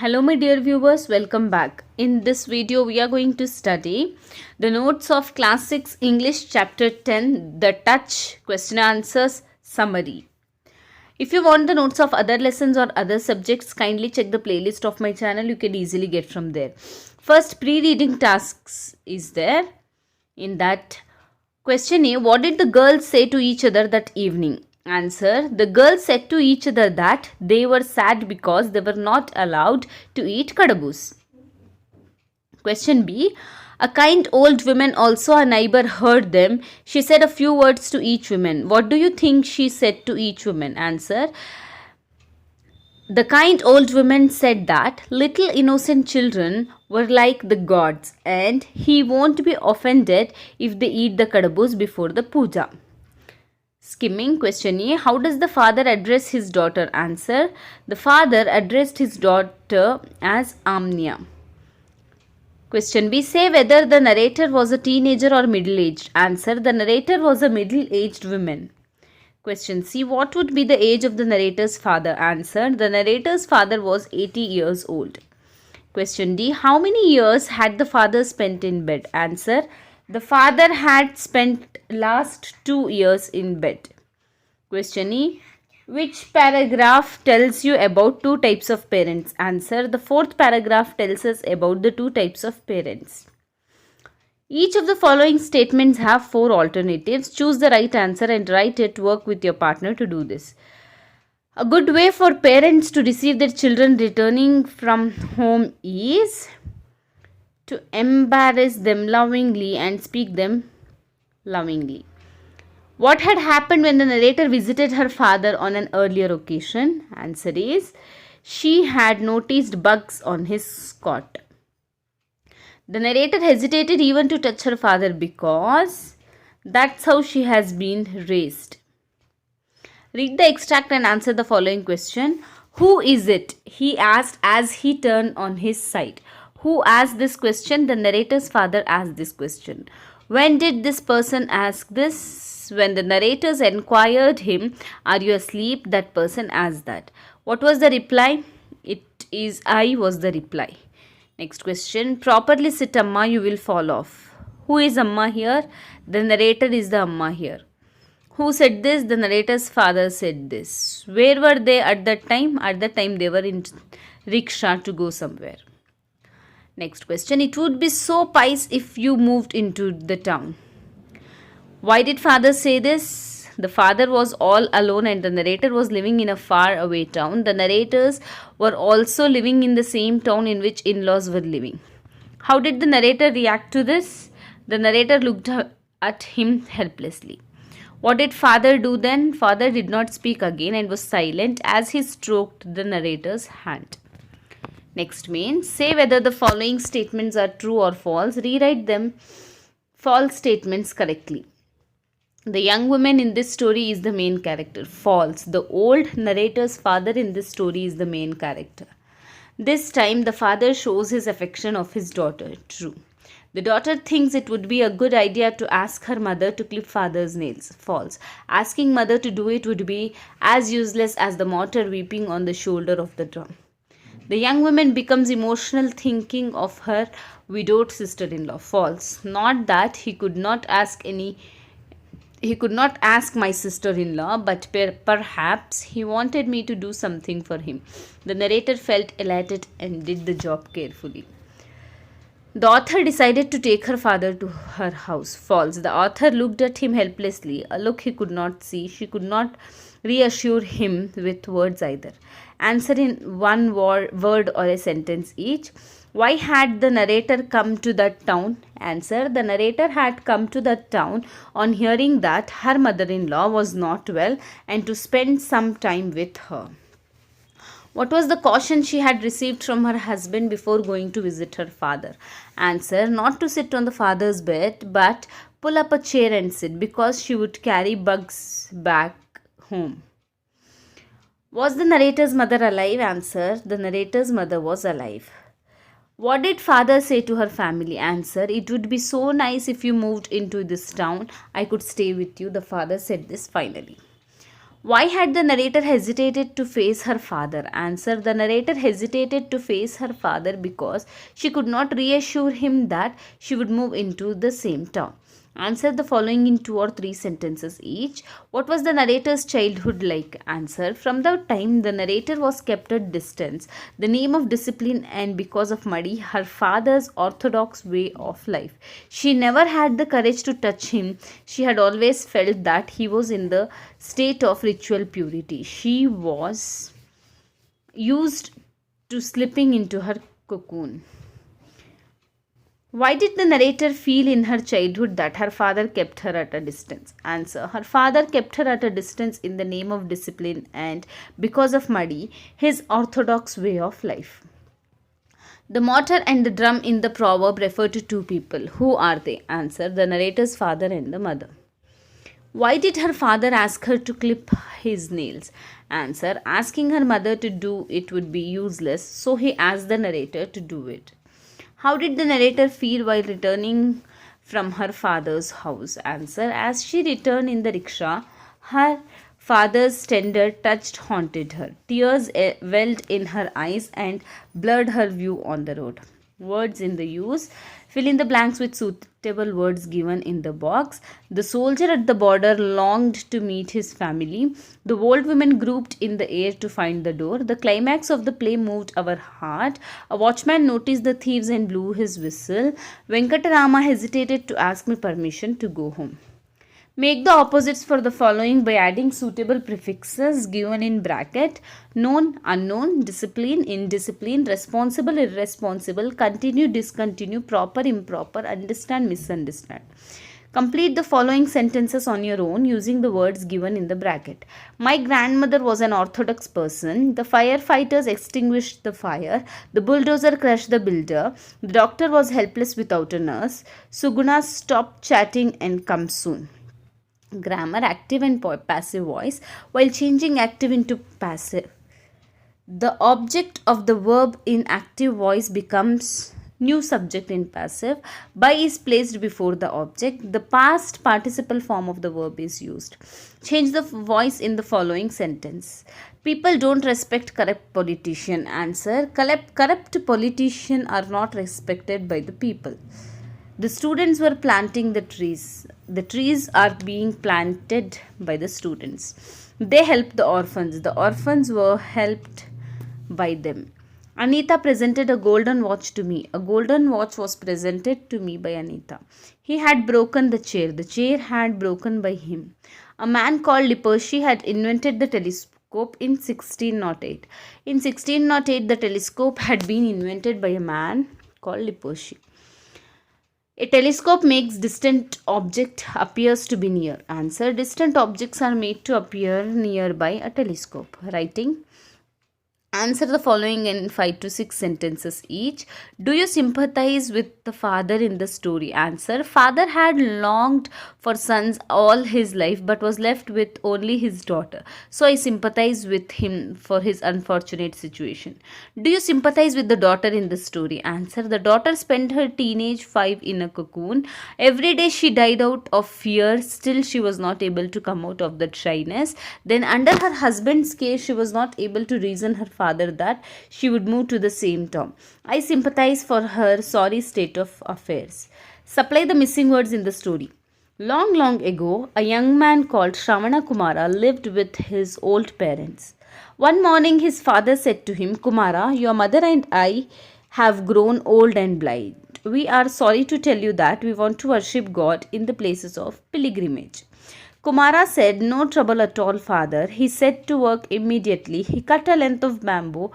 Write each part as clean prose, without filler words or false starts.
Hello my dear viewers, welcome back. In this video we are going to study the notes of Class 6 English chapter 10, The Touch, question answers summary. If you want the notes of other lessons or other subjects, kindly check the playlist of my channel. You can easily get from there. First, pre-reading tasks is there. In that, question A, what did the girls say to each other that evening? Answer, the girls said to each other that they were sad because they were not allowed to eat kadabus. Question B, a kind old woman, also a neighbor, heard them. She said a few words to each woman. What do you think she said to each woman? Answer, the kind old woman said that little innocent children were like the gods and he won't be offended if they eat the kadabus before the puja. Skimming. Question A, how does the father address his daughter? Answer, the father addressed his daughter as Amnia. Question B, say whether the narrator was a teenager or middle-aged. Answer, the narrator was a middle-aged woman. Question C, what would be the age of the narrator's father? Answer, the narrator's father was 80 years old. Question D, how many years had the father spent in bed? Answer, the father had spent last 2 years in bed. Question E, which paragraph tells you about two types of parents? Answer, the fourth paragraph tells us about the two types of parents. Each of the following statements have 4 alternatives. Choose the right answer and write it. Work with your partner to do this. A good way for parents to receive their children returning from home is to embrace them lovingly and speak them lovingly. What had happened when the narrator visited her father on an earlier occasion? Answer is, she had noticed bugs on his cot. The narrator hesitated even to touch her father because that's how she has been raised. Read the extract and answer the following question. Who is it? He asked as he turned on his side. Who asked this question? The narrator's father asked this question. When did this person ask this? When the narrators inquired him, are you asleep? That person asked that. What was the reply? It is I was the reply. Next question. Properly sit Amma, you will fall off. Who is Amma here? The narrator is the Amma here. Who said this? The narrator's father said this. Where were they at that time? At that time they were in rickshaw to go somewhere. Next question. It would be so pious if you moved into the town. Why did father say this? The father was all alone and the narrator was living in a far away town. The narrators were also living in the same town in which in-laws were living. How did the narrator react to this? The narrator looked at him helplessly. What did father do then? Father did not speak again and was silent as he stroked the narrator's hand. Next means, say whether the following statements are true or false. Rewrite them false statements correctly. The young woman in this story is the main character. False. The old narrator's father in this story is the main character. This time the father shows his affection of his daughter. True. The daughter thinks it would be a good idea to ask her mother to clip father's nails. False. Asking mother to do it would be as useless as the martyr weeping on the shoulder of the drum. The young woman becomes emotional thinking of her widowed sister-in-law. False. Not that he could not ask my sister-in-law, but perhaps he wanted me to do something for him. The narrator felt elated and did the job carefully. The author decided to take her father to her house. False. The author looked at him helplessly, a look he could not see. She could not reassure him with words either. Answer in one word or a sentence each. Why had the narrator come to that town? Answer, the narrator had come to that town on hearing that her mother-in-law was not well and to spend some time with her. What was the caution she had received from her husband before going to visit her father? Answer, not to sit on the father's bed but pull up a chair and sit because she would carry bugs back home. Was the narrator's mother alive? Answer, the narrator's mother was alive. What did father say to her family? Answer, it would be so nice if you moved into this town. I could stay with you. The father said this finally. Why had the narrator hesitated to face her father? Answer. The narrator hesitated to face her father because she could not reassure him that she would move into the same town. Answer the following in 2 or 3 sentences each. What was the narrator's childhood like? Answer. From the time the narrator was kept at distance, the name of discipline, and because of Madi, her father's orthodox way of life. She never had the courage to touch him. She had always felt that he was in the state of ritual purity. She was used to slipping into her cocoon. Why did the narrator feel in her childhood that her father kept her at a distance? Answer. Her father kept her at a distance in the name of discipline and because of Madi, his orthodox way of life. The mortar and the drum in the proverb refer to two people. Who are they? Answer. The narrator's father and the mother. Why did her father ask her to clip his nails? Answer. Asking her mother to do it would be useless, so he asked the narrator to do it. How did the narrator feel while returning from her father's house? Answer. As she returned in the rickshaw, her father's tender touch haunted her. Tears welled in her eyes and blurred her view on the road. Words in the use. Fill in the blanks with suitable words given in the box. The soldier at the border longed to meet his family. The old women grouped in the air to find the door. The climax of the play moved our heart. A watchman noticed the thieves and blew his whistle. Venkatarama hesitated to ask me permission to go home. Make the opposites for the following by adding suitable prefixes given in bracket: known, unknown, discipline, indiscipline, responsible, irresponsible, continue, discontinue, proper, improper, understand, misunderstand. Complete the following sentences on your own using the words given in the bracket. My grandmother was an orthodox person. The firefighters extinguished the fire. The bulldozer crushed the builder. The doctor was helpless without a nurse. Suguna stopped chatting and come soon. Grammar: active and passive voice. While changing active into passive, the object of the verb in active voice becomes new subject in passive. By is placed before the object. The past participle form of the verb is used. Change the voice in the following sentence. People don't respect corrupt politician. Answer. Corrupt politicians are not respected by the people. The students were planting the trees. The trees are being planted by the students. They helped the orphans. The orphans were helped by them. Anita presented a golden watch to me. A golden watch was presented to me by Anita. He had broken the chair. The chair had broken by him. A man called Lippershey had invented the telescope in 1608. In 1608, the telescope had been invented by a man called Lippershey. A telescope makes distant object appears to be near. Answer. Distant objects are made to appear near by a telescope. Writing. Answer the following in 5 to 6 sentences each. Do you sympathize with the father in the story? Answer. Father had longed for sons all his life but was left with only his daughter. So I sympathize with him for his unfortunate situation. Do you sympathize with the daughter in the story? Answer. The daughter spent her teenage 5 in a cocoon. Every day she died out of fear. Still she was not able to come out of that shyness. Then under her husband's care she was not able to reason her father that she would move to the same town. I sympathize for her sorry state of affairs. Supply the missing words in the story. Long, long ago, a young man called Shravana Kumara lived with his old parents. One morning, his father said to him, Kumara, your mother and I have grown old and blind. We are sorry to tell you that we want to worship God in the places of pilgrimage. Kumara said, no trouble at all, father. He set to work immediately. He cut a length of bamboo.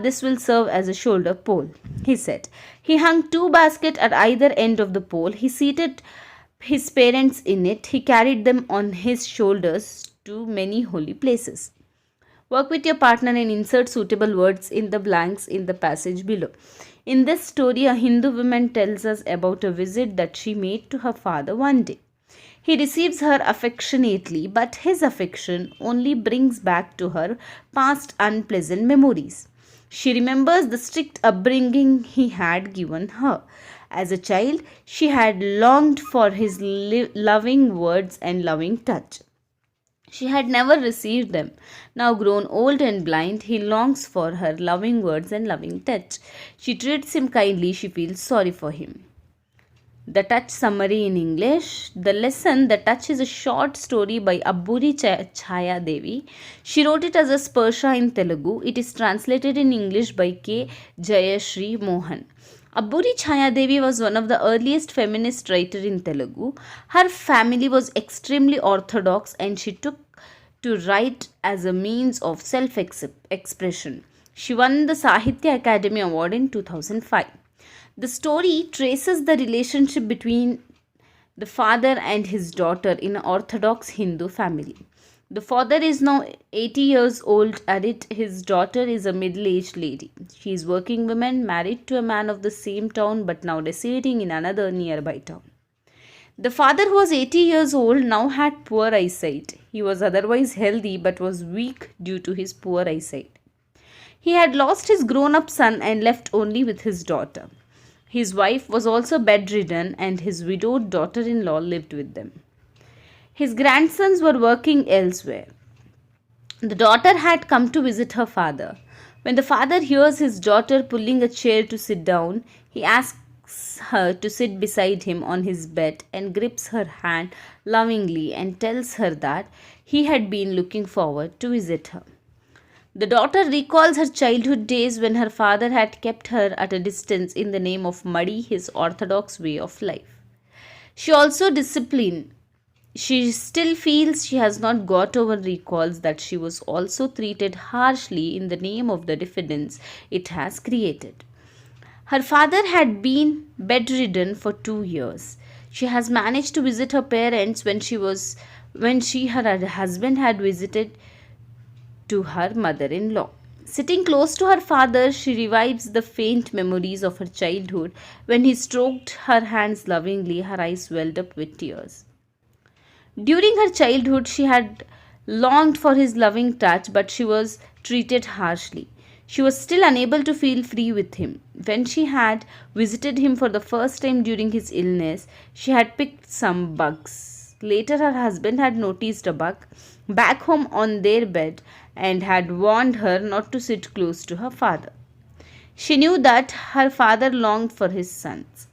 This will serve as a shoulder pole, he said. He hung 2 baskets at either end of the pole. He seated his parents in it. He carried them on his shoulders to many holy places. Work with your partner and insert suitable words in the blanks in the passage below. In this story, a Hindu woman tells us about a visit that she made to her father one day. He receives her affectionately, but his affection only brings back to her past unpleasant memories. She remembers the strict upbringing he had given her. As a child, she had longed for his loving words and loving touch. She had never received them. Now grown old and blind, he longs for her loving words and loving touch. She treats him kindly, she feels sorry for him. The Touch summary in English. The lesson The Touch is a short story by Abburi Chaya Devi. She wrote it as a Sparsha in Telugu. It is translated in English by K. Jayashri Mohan. Abburi Chaya Devi was one of the earliest feminist writers in Telugu. Her family was extremely orthodox and she took to write as a means of self-expression. She won the Sahitya Academy Award in 2005. The story traces the relationship between the father and his daughter in an Orthodox Hindu family. The father is now 80 years old and his daughter is a middle-aged lady. She is a working woman married to a man of the same town but now residing in another nearby town. The father, who was 80 years old, now had poor eyesight. He was otherwise healthy but was weak due to his poor eyesight. He had lost his grown-up son and left only with his daughter. His wife was also bedridden and his widowed daughter-in-law lived with them. His grandsons were working elsewhere. The daughter had come to visit her father. When the father hears his daughter pulling a chair to sit down, he asks her to sit beside him on his bed and grips her hand lovingly and tells her that he had been looking forward to visit her. The daughter recalls her childhood days when her father had kept her at a distance in the name of Madi, his orthodox way of life. She also disciplined. She still feels she has not got over recalls that she was also treated harshly in the name of the diffidence it has created. Her father had been bedridden for 2 years. She has managed to visit her parents when her husband had visited to her mother-in-law. Sitting close to her father, she revives the faint memories of her childhood. When he stroked her hands lovingly, her eyes welled up with tears. During her childhood, she had longed for his loving touch, but she was treated harshly. She was still unable to feel free with him. When she had visited him for the first time during his illness, she had picked some bugs. Later, her husband had noticed a bug back home on their bed and had warned her not to sit close to her father. She knew that her father longed for his sons.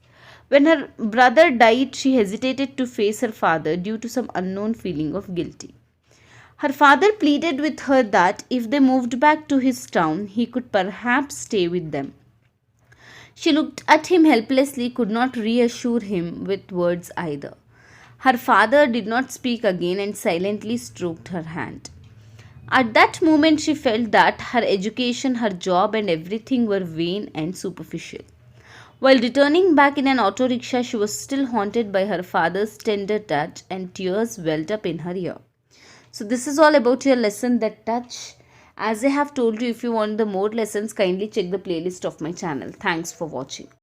When her brother died, she hesitated to face her father due to some unknown feeling of guilty. Her father pleaded with her that if they moved back to his town, he could perhaps stay with them. She looked at him helplessly, could not reassure him with words either. Her father did not speak again and silently stroked her hand. At that moment, she felt that her education, her job, and everything were vain and superficial. While returning back in an auto rickshaw, she was still haunted by her father's tender touch, and tears welled up in her ear. So, this is all about your lesson, The Touch. As I have told you, if you want the more lessons, kindly check the playlist of my channel. Thanks for watching.